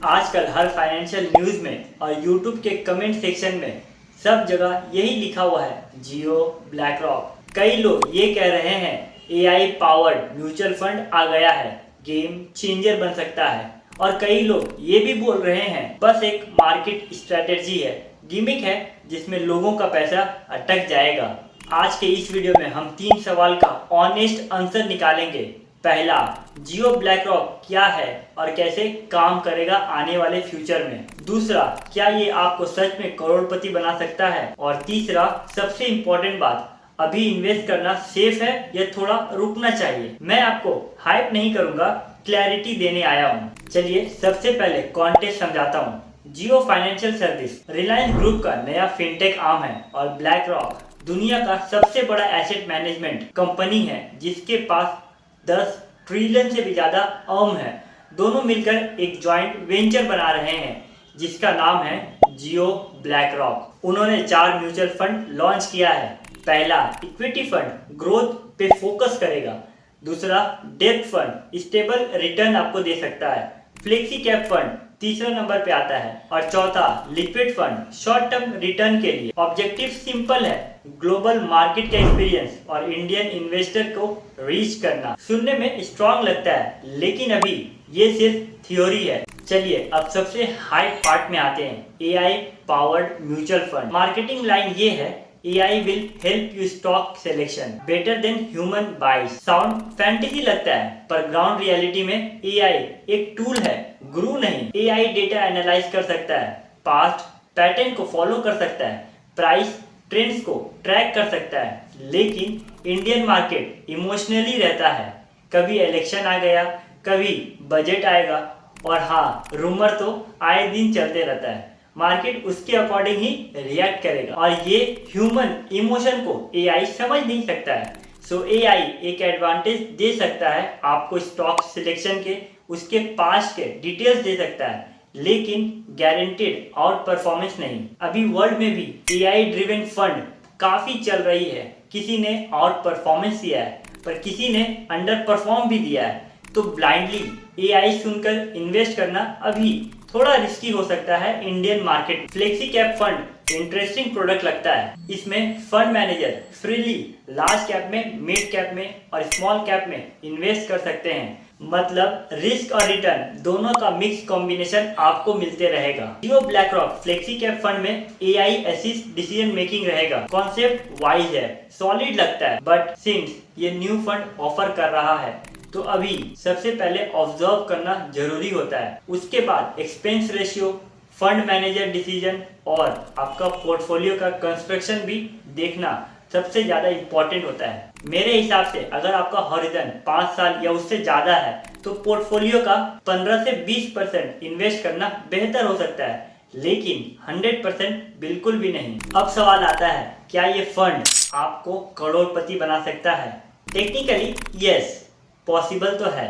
आजकल हर financial news में और यूट्यूब के कमेंट सेक्शन में सब जगह यही लिखा हुआ है, जियो, ब्लैक रॉक। कई लोग ये कह रहे हैं एआई पावर्ड म्यूचुअल फंड आ गया है, गेम चेंजर बन सकता है। और कई लोग ये भी बोल रहे हैं बस एक मार्केट स्ट्रेटेजी है, गिमिक है जिसमें लोगों का पैसा अटक जाएगा। आज के इस वीडियो में हम 3 सवाल का ऑनेस्ट आंसर निकालेंगे। पहला, जियो ब्लैक रॉक क्या है और कैसे काम करेगा आने वाले फ्यूचर में। दूसरा, क्या ये आपको सच में करोड़पति बना सकता है। और तीसरा, सबसे इम्पोर्टेंट बात, अभी इन्वेस्ट करना सेफ है या थोड़ा रुकना चाहिए। मैं आपको हाइप नहीं करूंगा, क्लैरिटी देने आया हूँ। चलिए सबसे पहले कॉन्टेक्स्ट समझाता हूँ। जियो फाइनेंशियल सर्विस रिलायंस ग्रुप का नया फिनटेक आर्म है और ब्लैक रॉक दुनिया का सबसे बड़ा एसेट मैनेजमेंट कंपनी है जिसके पास 10 ट्रिलियन से भी ज्यादा अर्म है। दोनों मिलकर एक जॉइंट वेंचर बना रहे हैं जिसका नाम है जियो ब्लैक रॉक। उन्होंने 4 म्यूचुअल फंड लॉन्च किया है। पहला, इक्विटी फंड ग्रोथ पे फोकस करेगा। दूसरा, डेब्ट फंड स्टेबल रिटर्न आपको दे सकता है। फ्लेक्सी कैप फंड तीसरा नंबर पे आता है। और चौथा, liquid fund short term return के लिए। ऑब्जेक्टिव सिंपल है, ग्लोबल मार्केट का एक्सपीरियंस और इंडियन इन्वेस्टर को रीच करना। सुनने में स्ट्रॉन्ग लगता है लेकिन अभी ये सिर्फ थ्योरी है। चलिए अब सबसे हाई पार्ट में आते हैं, AI powered mutual fund. Marketing line ये है, AI will help you stock selection better than human buys। Sound fantasy लगता है पर ग्राउंड रियलिटी में AI एक टूल है, गुरु नहीं। AI डेटा एनालाइज कर सकता है, पास्ट पैटर्न को फॉलो कर सकता है, प्राइस ट्रेंड्स को ट्रैक कर सकता है। लेकिन इंडियन मार्केट इमोशनली रहता है, कभी इलेक्शन आ गया, कभी बजट आएगा और हाँ, रूमर तो आए दिन चलते रहता है। मार्केट उसके अकॉर्डिंग ही रिएक्ट करेगा और ये ह्यूमन इमोशन को AI समझ नहीं सकता है। सो AI एक एडवांटेज दे सकता है आपको स्टॉक सिलेक्शन के, उसके पास्ट के डिटेल्स दे सकता है, लेकिन गारंटेड आउट परफॉर्मेंस नहीं। अभी वर्ल्ड में भी AI ड्रिवन फंड काफी चल रही है। किसी ने आउट परफॉर्मेंस दिया है पर किसी ने अंडर परफॉर्म भी दिया है। तो ब्लाइंडली AI सुनकर इन्वेस्ट करना अभी थोड़ा रिस्की हो सकता है Indian market. Flexi cap fund interesting product लगता है। इसमें fund manager freely large cap में, मिड कैप में और स्मॉल कैप में इन्वेस्ट कर सकते हैं। मतलब रिस्क और रिटर्न दोनों का मिक्स कॉम्बिनेशन आपको मिलते रहेगा। Jio BlackRock flexi cap fund में AI असिस्ट डिसीजन मेकिंग रहेगा। कॉन्सेप्ट वाइज है, सॉलिड लगता है, बट सिंस ये न्यू फंड ऑफर कर रहा है तो अभी सबसे पहले ऑब्जर्व करना जरूरी होता है। उसके बाद expense ratio, fund manager decision और आपका पोर्टफोलियो का कंस्ट्रक्शन भी देखना सबसे ज्यादा इंपॉर्टेंट होता है। मेरे हिसाब से अगर आपका हॉरिजन 5 साल या उससे ज्यादा है तो पोर्टफोलियो का 15 से 20% इन्वेस्ट करना बेहतर हो सकता है, लेकिन 100% बिल्कुल भी नहीं। अब सवाल आता है, क्या ये फंड आपको करोड़पति बना सकता है? टेक्निकली यस, पॉसिबल तो है,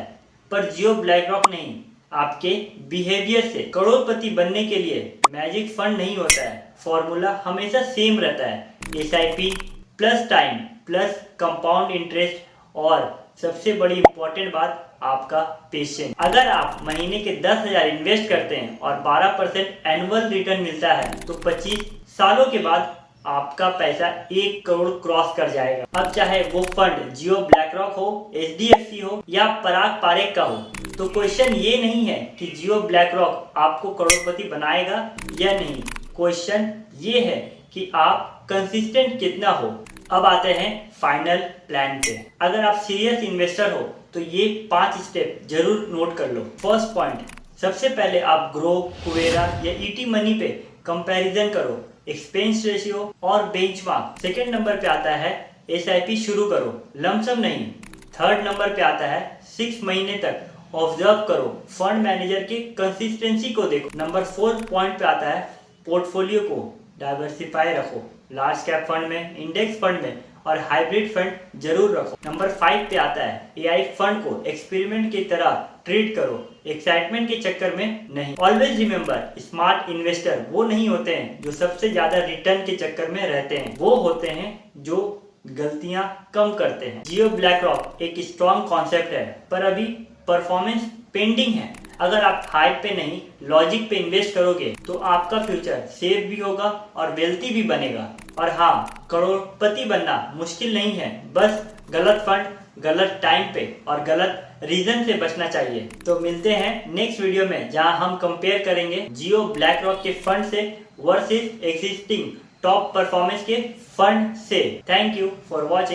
पर जियो ब्लैक रॉक नहीं। आपके बिहेवियर से करोड़पति बनने के लिए मैजिक फंड नहीं होता है, फॉर्मूला हमेशा सेम रहता है। SIP plus time plus compound interest और सबसे बड़ी इंपॉर्टेंट बात, आपका पेशेंस। अगर आप महीने के 10,000 इन्वेस्ट करते हैं और 12% एनुअल रिटर्न मिलता है तो 25 सालों के बाद आपका पैसा 1 करोड़ क्रॉस कर जाएगा। अब चाहे वो फंड जियो ब्लैक रॉक हो, HDFC हो या पराग पारेख का हो, तो क्वेश्चन ये नहीं है कि जियो ब्लैक रॉक आपको करोड़पति बनाएगा या नहीं। क्वेश्चन ये है कि आप कंसिस्टेंट कितना हो। अब आते हैं फाइनल प्लान पे। अगर आप सीरियस इन्वेस्टर हो तो ये 5 स्टेप जरूर नोट कर लो। फर्स्ट पॉइंट, सबसे पहले आप ग्रो, कुबेरा या ET मनी पे कंपैरिजन करो, एक्सपेंस रेशियो और बेंचमार्क। सेकंड नंबर पे आता है SIP शुरू करो, लमसम नहीं। थर्ड नंबर पे आता है 6 महीने तक ऑब्जर्व करो, फंड मैनेजर की कंसिस्टेंसी को देखो। नंबर 4 पॉइंट पे आता है पोर्टफोलियो को डाइवर्सिफाई रखो, लार्ज कैप फंड में, इंडेक्स फंड में और हाइब्रिड फंड जरूर रखो। नंबर 5 पे आता है AI फंड को एक्सपेरिमेंट की तरह ट्रीट करो, एक्साइटमेंट के चक्कर में नहीं। ऑलवेज रिमेंबर, स्मार्ट इन्वेस्टर वो नहीं होते हैं जो सबसे ज्यादा रिटर्न के चक्कर में रहते हैं, वो होते हैं जो गलतियां कम करते हैं। जियो ब्लैक रॉक एक स्ट्रॉन्ग कॉन्सेप्ट है पर अभी परफॉर्मेंस पेंडिंग है। अगर आप हाइप पे नहीं लॉजिक पे इन्वेस्ट करोगे तो आपका फ्यूचर सेफ भी होगा और वेल्थी भी बनेगा। और हाँ, करोड़पति बनना मुश्किल नहीं है, बस गलत फंड, गलत टाइम पे और गलत रीजन से बचना चाहिए। तो मिलते हैं नेक्स्ट वीडियो में, जहां हम कंपेयर करेंगे जियो ब्लैक रॉक के फंड से वर्सेस एग्जिस्टिंग टॉप परफॉर्मेंस के फंड से। Thank you for watching.